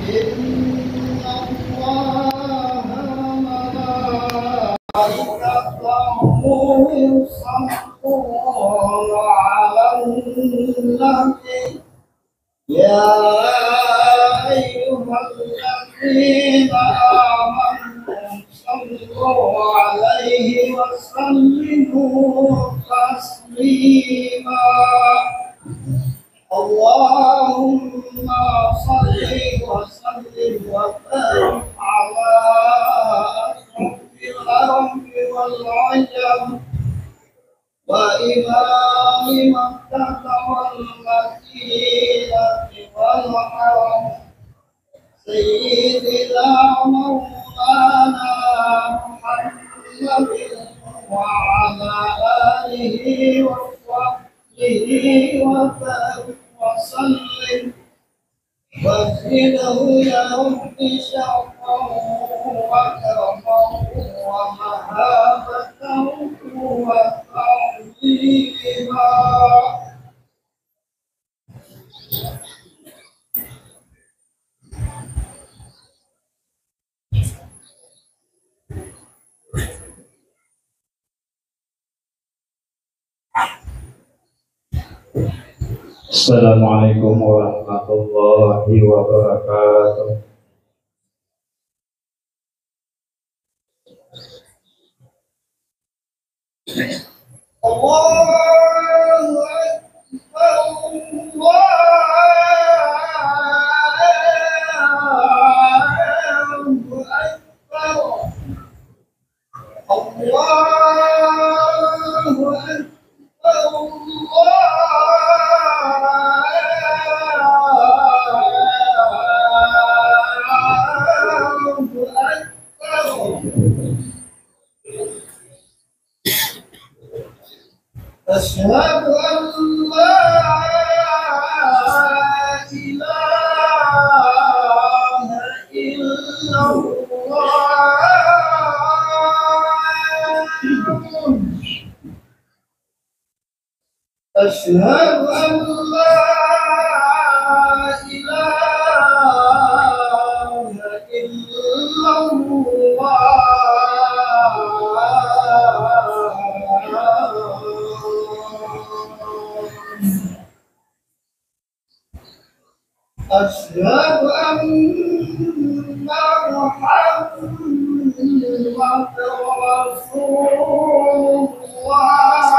إن الله وملائكته يصلون على النبي يا أيها الذين آمنوا صلوا عليه وسلموا تسليما اللهم صل وسلم وبارك على أشرف الأرض والعجم وإمام مكة والمدينة والحرم سيدنا مولانا محمد وعلى آله وصحبه وبارك وسلم وزده يا رب شرفا وكرما ومهابة وتعظيما Assalamualaikum warahmatullahi wabarakatuh. Allahu Akbar, Allahu Akbar, Allahu Akbar, أشهد أن لا إله إلا الله أشهد أن لا إله إلا الله أشهد أن محمد رسول الله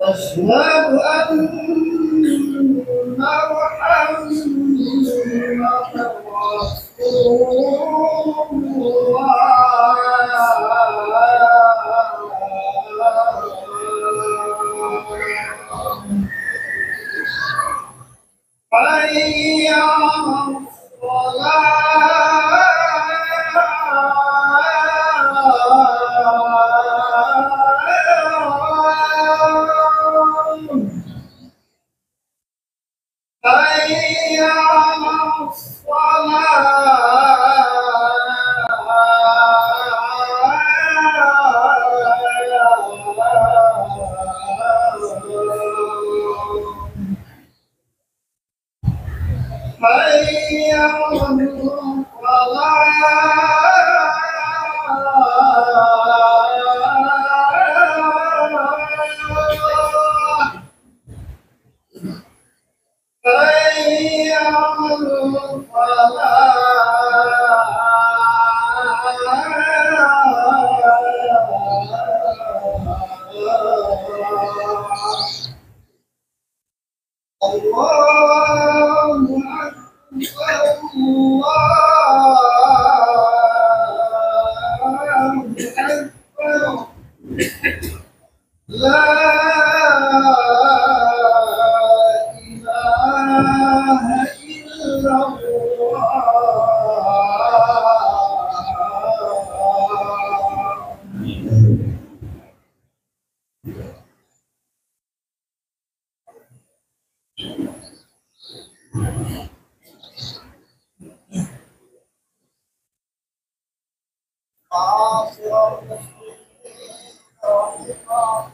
أشهد أن محمد رسول الله حي على حي على حي على الفلاح حي على الفلاح الله أكبر الله أكبر لا إله إلا معاشر المسلمين رحمكم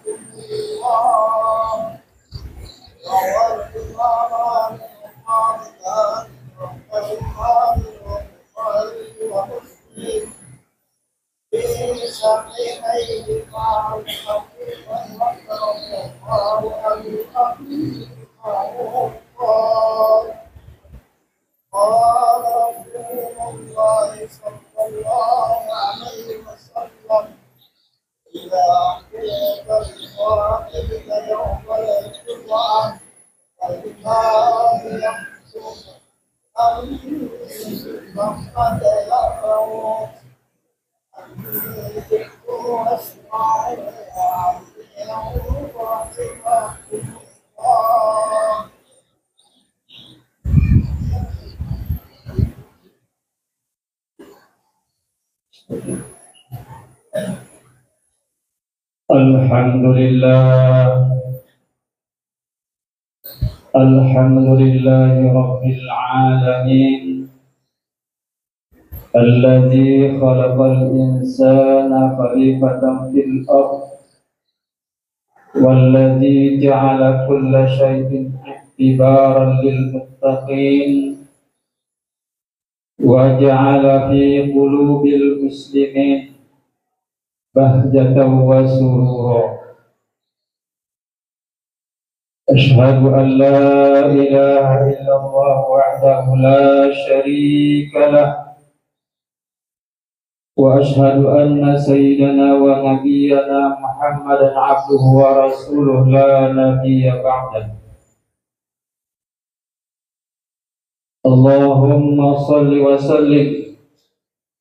الله قال رسول الله صلى الله عليه وسلم إذا قيل القائل يوم الجمعة فالله يحكم أن فقد يفوت أن يذكروا أسماء الله. الحمد لله رب العالمين الذي خلق الإنسان خليفة في الأرض والذي جعل كل شيء اعتبارا للمتقين وجعل في قلوب المسلمين بهجة وسرورا. أشهد أن لا إله إلا الله وحده لا شريك له وأشهد أن سيدنا ونبينا محمدا عبده ورسوله لا نبي بعده. اللهم صل وسلم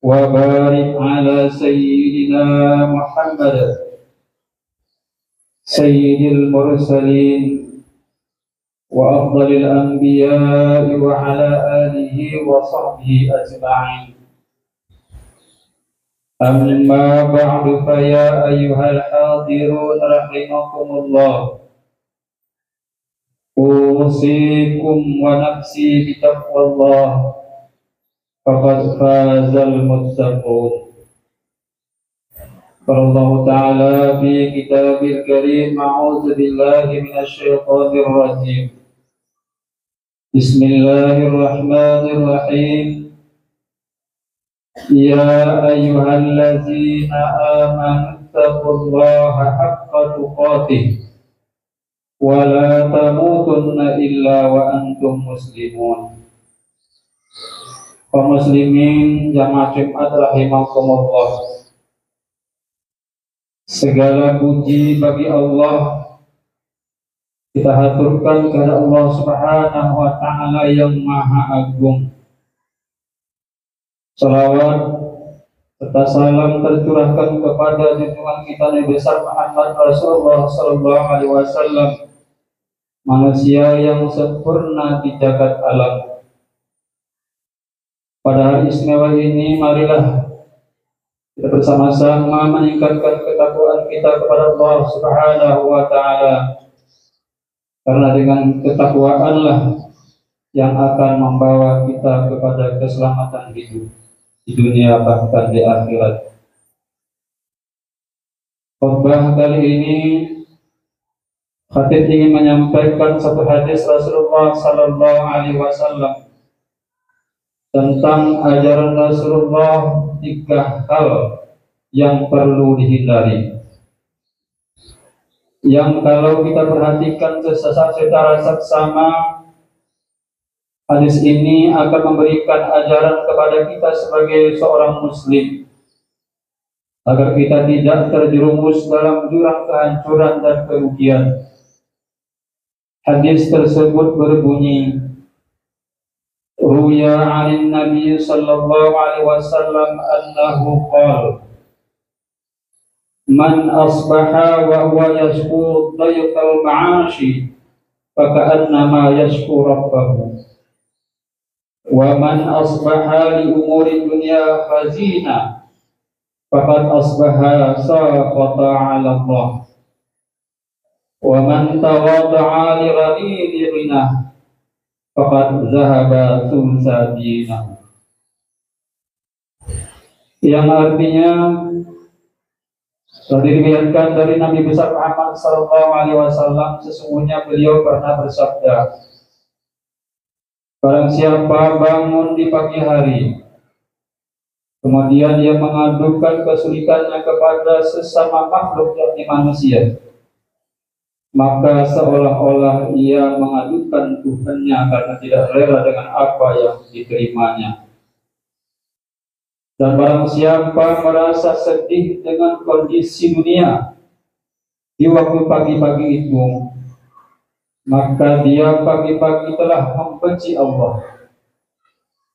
وبارك على سيدنا محمد سيد المرسلين وأفضل الأنبياء وعلى آله وصحبه أجمعين. أما بعد فيا أيها الحاضرون رحمكم الله، أوصيكم ونفسي بتقوى الله فقد فاز المتقون. قال الله تعالى في كتابه الكريم: أعوذ بالله من الشيطان الرجيم، بسم الله الرحمن الرحيم. يا أيها الذين آمنوا اتقوا الله حق تقاته ولا تموتن إلا وأنتم مسلمون. Kaum muslimin jamaah Jumat rahimakumullah, segala puji bagi Allah kita haturkan kepada Allah Subhanahu wa Ta'ala yang Maha Agung. Salawat serta salam tercurahkan kepada junjungan kita Nabi besar Muhammad Rasulullah Sallallahu Alaihi Wasallam, manusia yang sempurna di jagat alam. Pada hari istimewa ini, marilah kita bersama-sama meningkatkan ketakwaan kita kepada Allah Subhanahu wa Ta'ala, karena dengan ketakwaanlah yang akan membawa kita kepada keselamatan hidup di dunia bahkan di akhirat. Khotbah kali ini khatib ingin menyampaikan satu hadis Rasulullah Sallallahu Alaihi Wasallam tentang ajaran Rasulullah, 3 hal yang perlu dihindari, yang kalau kita perhatikan secara seksama, hadis ini akan memberikan ajaran kepada kita sebagai seorang muslim agar kita tidak terjerumus dalam jurang kehancuran dan kerugian. Hadis tersebut berbunyi: Ruya 'an Nabi sallallahu alaihi wasallam annahu qala: Man asbaha wa huwa yashku dayqal ma'ashi faka'annama yashku rabbahu, wa man asbaha li umuri dunya khazina faqad asbaha saqata 'ala Allah, wa man tawadda'a li ghaniyyi ghina faqad zahaba thulsa dinahu. Yang artinya telah diriwayatkan dari Nabi besar Muhammad sallallahu alaihi wasallam, sesungguhnya beliau pernah bersabda, barang siapa bangun di pagi hari kemudian dia mengadukan kesulitannya kepada sesama makhluk yakni manusia, maka seolah-olah ia mengadukan Tuhannya karena tidak rela dengan apa yang diterimanya. Dan barang siapa merasa sedih dengan kondisi dunia di waktu pagi-pagi itu, maka dia pagi-pagi telah membenci Allah.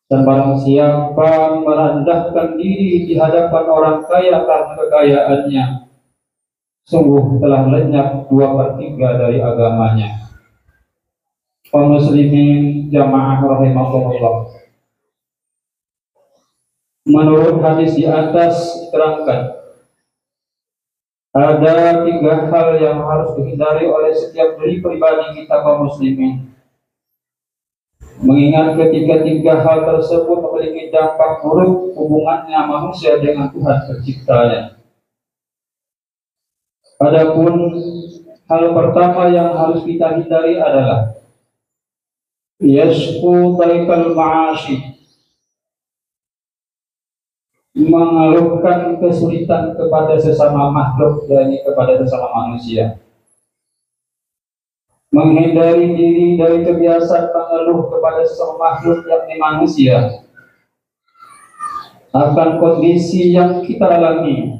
Dan barang siapa merendahkan diri di hadapan orang kaya karena kekayaannya, sungguh telah lenyap 2/3 dari agamanya. Kaum muslimin jamaah rahimahumullah. Menurut hadis di atas diterangkan, ada 3 hal yang harus dihindari oleh setiap diri pribadi kita kaum muslimin. Mengingat ketiga-3 hal tersebut memiliki dampak buruk hubungannya manusia dengan Tuhan penciptanya. Adapun hal pertama yang harus kita hindari adalah yashku taikal ma'ashi, mengeluhkan kesulitan kepada sesama makhluk, yakni kepada sesama manusia. Menghindari diri dari kebiasaan mengeluh kepada sesama makhluk, yakni manusia, akan kondisi yang kita alami,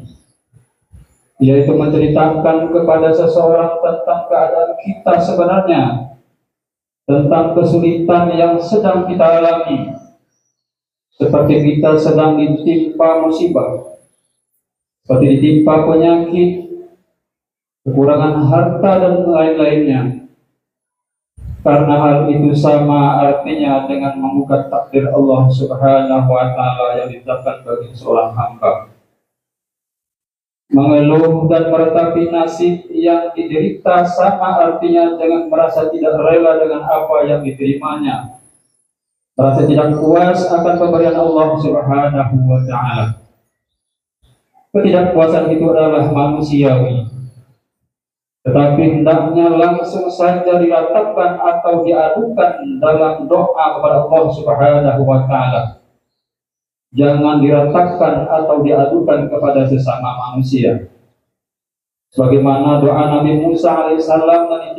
yaitu menceritakan kepada seseorang tentang keadaan kita sebenarnya, tentang kesulitan yang sedang kita alami, seperti kita sedang ditimpa musibah, seperti ditimpa penyakit, kekurangan harta, dan lain-lainnya. Karena hal itu sama artinya dengan membuka takdir Allah Subhanahu wa Ta'ala yang ditetapkan bagi seorang hamba. Mengeluh dan meratapi nasib yang diderita sama artinya dengan merasa tidak rela dengan apa yang diterimanya, merasa tidak puas akan pemberian Allah Subhanahu wa Ta'ala. Ketidakpuasan itu adalah manusiawi, tetapi hendaknya langsung saja diratakan atau diadukan dalam doa kepada Allah Subhanahu wa Ta'ala. Jangan diratakan atau diadukan kepada sesama manusia. Sebagaimana doa Nabi Musa alaihissalam yang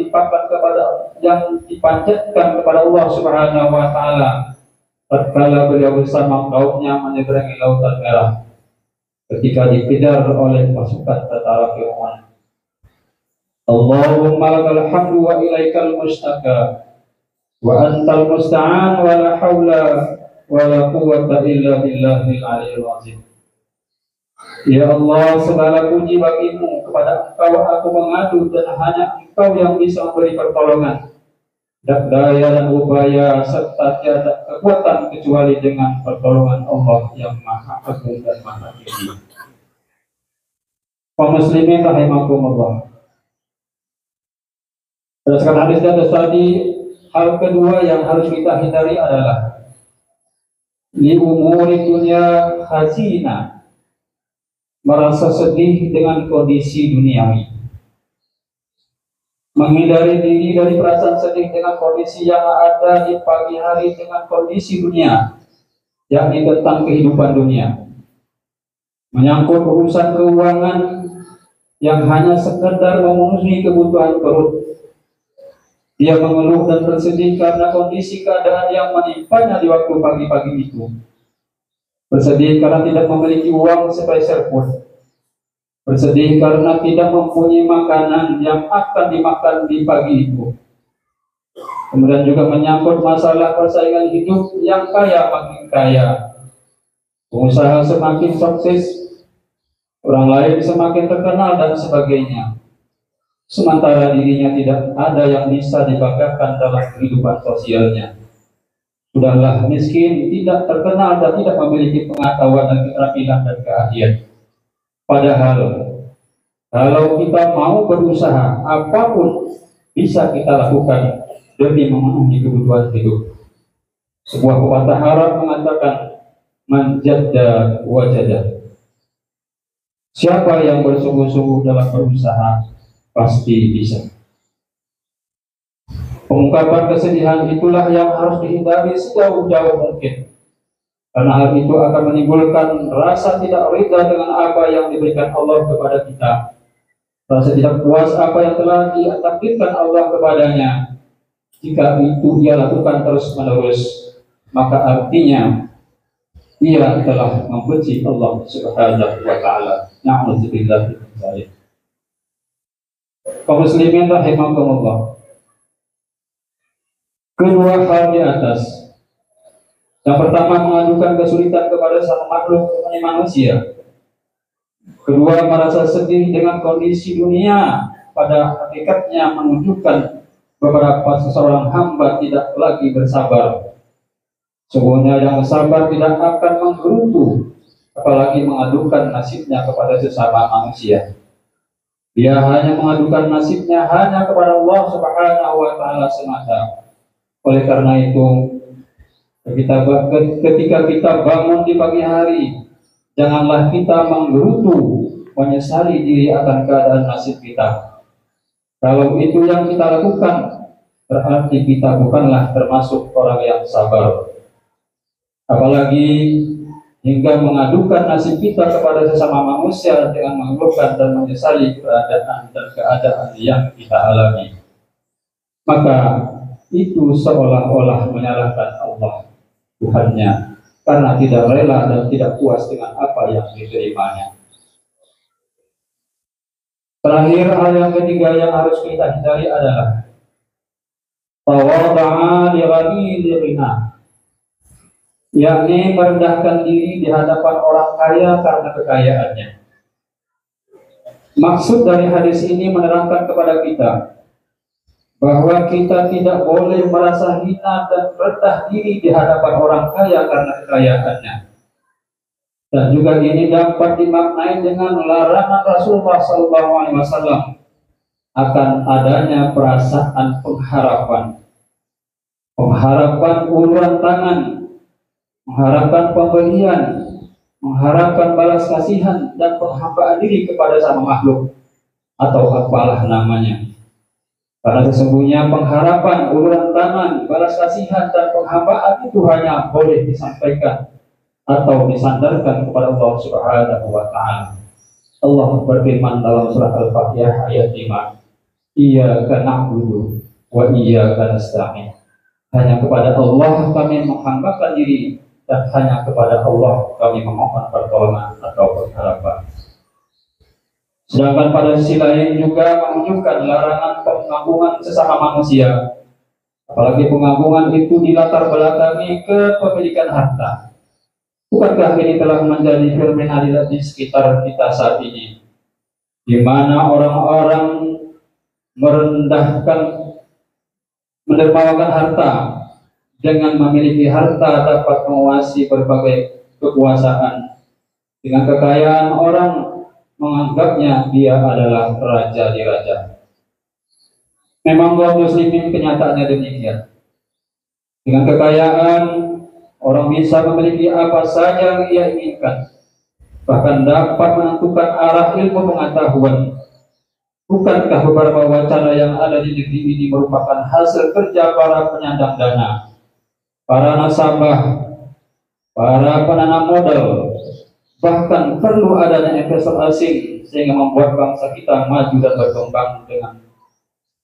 dipanjatkan kepada Allah Subhanahu wa Ta'ala tatkala beliau bersama kaumnya menyeberangi Lautan Merah ketika dikejar oleh pasukan tentara Firaun. Allahumma lakal hamdu wa ilaikal mustaka wa antal musta'an wa la hawla wa la quwwata illa billahil aliyyil azim. Ya Allah, segala puji bagimu, kepada Engkau aku mengadu dan hanya Engkau yang bisa memberi pertolongan. Tak daya dan upaya serta tiada kekuatan kecuali dengan pertolongan Allah yang Maha Agung dan Maha Tinggi. Kaum muslimin rahimakumullah. Berdasarkan hadis tadi, hal kedua yang harus kita hindari adalah li umuri dunia hazina, merasa sedih dengan kondisi duniawi. Menghindari diri dari perasaan sedih dengan kondisi yang ada di pagi hari dengan kondisi dunia, yakni tentang kehidupan dunia. Menyangkut urusan keuangan yang hanya sekedar memenuhi kebutuhan perut, dia mengeluh dan bersedih karena kondisi keadaan yang menimpanya di waktu pagi-pagi itu. Bersedih karena tidak memiliki uang sepeser pun. Bersedih karena tidak mempunyai makanan yang akan dimakan di pagi itu. Kemudian juga menyangkut masalah persaingan hidup yang kaya makin kaya. Pengusaha semakin sukses, orang lain semakin terkenal dan sebagainya. Sementara dirinya tidak ada yang bisa dibanggakan dalam kehidupan sosialnya. Sudahlah miskin, tidak terkenal dan tidak memiliki pengetahuan dan keterampilan dan keahlian. Padahal kalau kita mau berusaha, apapun bisa kita lakukan demi memenuhi kebutuhan hidup. Sebuah pepatah Arab mengatakan, man jadda wajada. Siapa yang bersungguh-sungguh dalam berusaha pasti bisa. Pengungkapan kesedihan itulah yang harus dihindari sejauh-jauh mungkin, karena hal itu akan menimbulkan rasa tidak ridha dengan apa yang diberikan Allah kepada kita, rasa tidak puas apa yang telah ditakdirkan Allah kepadanya, jika itu ia lakukan terus-menerus, maka artinya ia telah membenci Allah Subhanahu wa taala. Na'udzubillah min dzalik. Kaum muslimin rahimakumullah. Kedua hal di atas. Yang pertama, mengadukan kesulitan kepada sang makhluk manusia. Kedua, merasa sedih dengan kondisi dunia, pada hakikatnya menunjukkan beberapa seseorang hamba tidak lagi bersabar. Sungguhnya yang sabar tidak akan menggerutu, apalagi mengadukan nasibnya kepada sesama manusia. Dia hanya mengadukan nasibnya hanya kepada Allah Subhanahu wa taala semata. Oleh karena itu, ketika kita bangun di pagi hari, janganlah kita menggerutu, menyesali diri akan keadaan nasib kita. Kalau itu yang kita lakukan, berarti kita bukanlah termasuk orang yang sabar. Apalagi hingga mengadukan nasib kita kepada sesama manusia dengan mengeluhkan dan menyesali keadaan yang kita alami. Maka itu seolah-olah menyalahkan Allah Tuhannya, karena tidak rela dan tidak puas dengan apa yang diterimanya. Terakhir, hal yang ketiga yang harus kita hindari adalah tawadhu'a li ghaniyil ghina, yakni merendahkan diri di hadapan orang kaya karena kekayaannya. Maksud dari hadis ini menerangkan kepada kita bahwa kita tidak boleh merasa hina dan rendah diri di hadapan orang kaya karena kekayaannya. Dan juga ini dapat dimaknai dengan larangan Rasulullah SAW akan adanya perasaan pengharapan uluran tangan, mengharapkan pemberian, mengharapkan balas kasihan dan penghambaan diri kepada sama makhluk atau apalah namanya. Karena sesungguhnya pengharapan, uluran tangan, balas kasihan dan penghambaan itu hanya boleh disampaikan atau disandarkan kepada Allah Subhanahu wa taala. Allah berfirman dalam surah Al-Fatihah ayat 5, Iyyaka na'budu wa iyyaka nasta'in. Hanya kepada Allah kami menghambakan diri, dan hanya kepada Allah kami memohon pertolongan atau berharapan. Sedangkan pada sisi lain juga menunjukkan larangan pengagungan sesama manusia, apalagi pengagungan itu dilatar belakangi kepemilikan harta. Bukankah ini telah menjadi fenomena di sekitar kita saat ini, di mana orang-orang mendermawakan harta, dengan memiliki harta dapat menguasai berbagai kekuasaan. Dengan kekayaan orang menganggapnya dia adalah raja di raja. Memang kaum muslimin kenyataannya demikian. Dengan kekayaan orang bisa memiliki apa saja yang ia inginkan, bahkan dapat menentukan arah ilmu pengetahuan. Bukankah beberapa wacana yang ada di negeri ini merupakan hasil kerja para penyandang dana, para nasabah, para penanam modal, bahkan perlu adanya investor asing sehingga membuat bangsa kita maju dan berkembang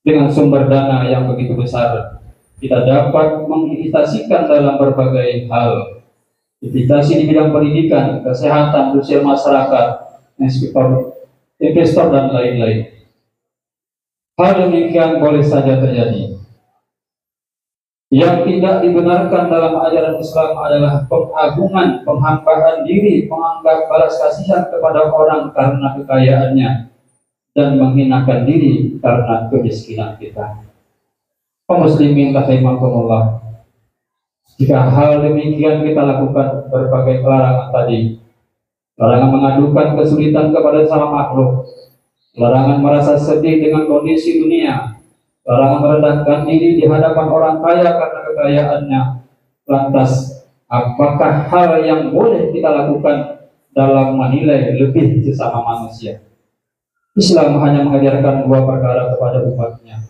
dengan sumber dana yang begitu besar. Kita dapat menginvestasikan dalam berbagai hal, investasi di bidang pendidikan, kesehatan, sosial masyarakat, investor dan lain-lain. Hal demikian boleh saja terjadi. Yang tidak dibenarkan dalam ajaran Islam adalah pengagungan, penghambaan diri, menganggap balas kasihan kepada orang karena kekayaannya, dan menghinakan diri karena kemiskinan kita. Kaum muslimin rahimakumullah, jika hal demikian kita lakukan berbagai larangan tadi, larangan mengadukan kesulitan kepada sama makhluk, larangan merasa sedih dengan kondisi dunia, larangan merendahkan diri di hadapan orang kaya karena kekayaannya, lantas apakah hal yang boleh kita lakukan dalam menilai lebih sesama manusia? Islam hanya mengajarkan dua perkara kepada umatnya,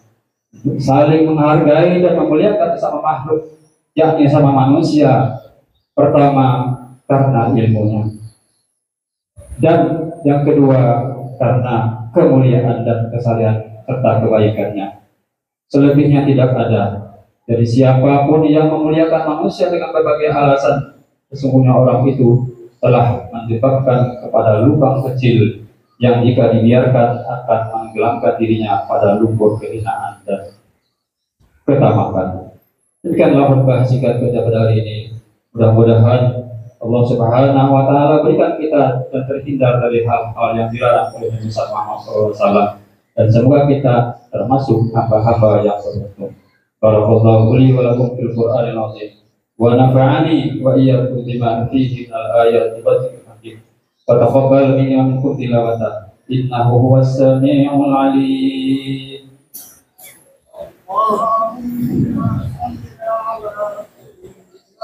saling menghargai dan memuliakan sesama makhluk, yakni sama manusia. Pertama, karena ilmunya, dan yang kedua karena kemuliaan dan kesalehan serta kebaikannya. Selebihnya tidak ada. Jadi siapapun yang memuliakan manusia dengan berbagai alasan, sesungguhnya orang itu telah menyebabkan kepada lubang kecil yang jika dibiarkan akan menggelamkan dirinya pada lumpur kehinaan dan ketamakan. Demikianlah khutbah singkat kita pada hari ini. Mudah-mudahan Allah Subhanahu wa taala berikan kita dan terhindar dari hal-hal yang dilarang oleh Nabi Muhammad SAW, dan semoga kita termasuk hamba-hamba yang beruntung. Barakallahu li wa lakum fil Qur'anil azim wa nafa'ani wa iyyakum bima fihi minal ayati wa dzikril hakim. Wa taqabbal minni wa minkum tilawatan innahu huwas samiul alim. Allahumma salli ala sayyidina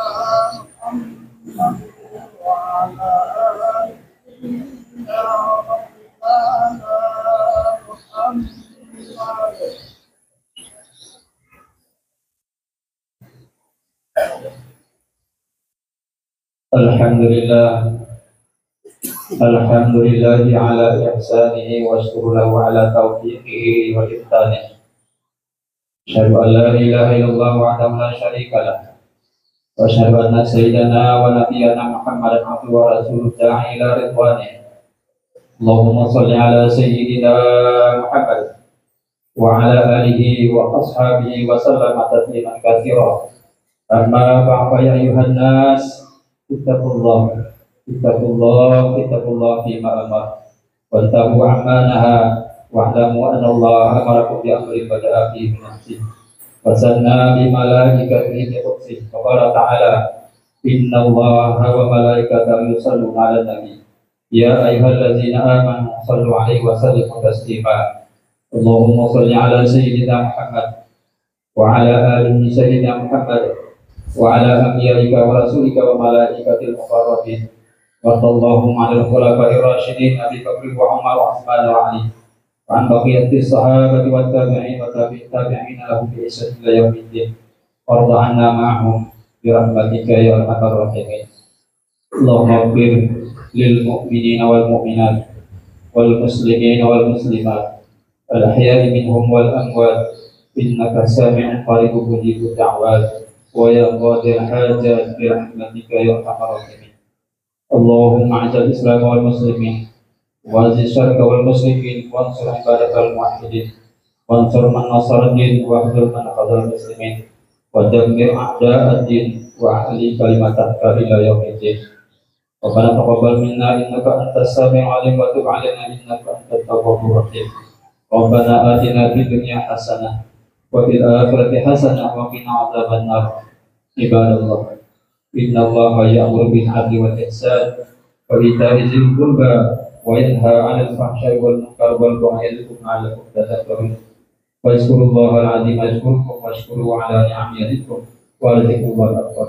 Muhammad wa ala ali sayyidina Muhammad. Alhamdulillahi ala ihsanihi wa syukru lahu ala taufiqihi wa ihsanihi. Asyhadu an la ilaha illallah wahdahu la syarika lah wa asyhadu anna sayyidana wa nabiyyana Muhammadan abduhu wa rasuluhu da'i ila ridwanihi. Allahumma shalli ala sayyidina Muhammad wa ala alihi wa ashabihi wa sallama tasliman katsiran. Amma ba'da ya ayuhan nas, ittaqullah fima amar wa tabu amanaha wa alamu anna Allah amarakum bi amrin bada'a fi nafsi wa sanna bi malaikatihi bi qudsi wa qala ta'ala inna Allaha wa malaikatahu yusalluna 'alan nabi ya ayyuhallazina amanu sallu 'alaihi wa sallimu taslima. Allahumma shalli 'ala sayyidina Muhammad wa 'ala alihi sayyidina Muhammad wa ala anbiya'ika wa rasulika wa malaikatil muqarrabin wa sallallahu alal khulafa'ir rasyidin Abi Bakr wa Umar wa Utsman wa Ali wa an baqiyatis sahabati wat tabi'in wa tabi'in lahum bi ihsan ila yaumiddin warda 'anna ma'hum bi rahmatika ya arhamar rahimin. Allahumma ighfir lil mu'minina wal mu'minat wal muslimina wal muslimat al ahya'i minhum wal amwat innaka sami'un qaribun mujibud da'wat wa ya qadil hajat bi rahmatika ya arhamar rahimin. Allahumma a'izil Islam wal muslimin wa azil syarqa wal musyrikin wa ansur ibadatal muwahhidin wa ansur man nasara din wa khudhul man khadhal muslimin wa dammir a'da'ad din wa ahli kalimataka ila yaumiddin. Rabbana taqabbal minna innaka antas sami'ul 'alim wa tub 'alaina innaka antat tawwabur rahim. Rabbana atina fid dunya hasanah wa fil akhirati hasanah wa qina adzabannar. Ibadallah, inna Allaha ya'muru bil 'adli wal ihsan wa ita'i dzil qurba wa yanha 'anil fahsya'i wal munkar wal baghi ya'idukum la'allakum tadhakkarun. Wa yazkurullaha al-'azima yazkurkum washkuruhu 'ala ni'amihi yazidkum wa la dzikrullahi akbar.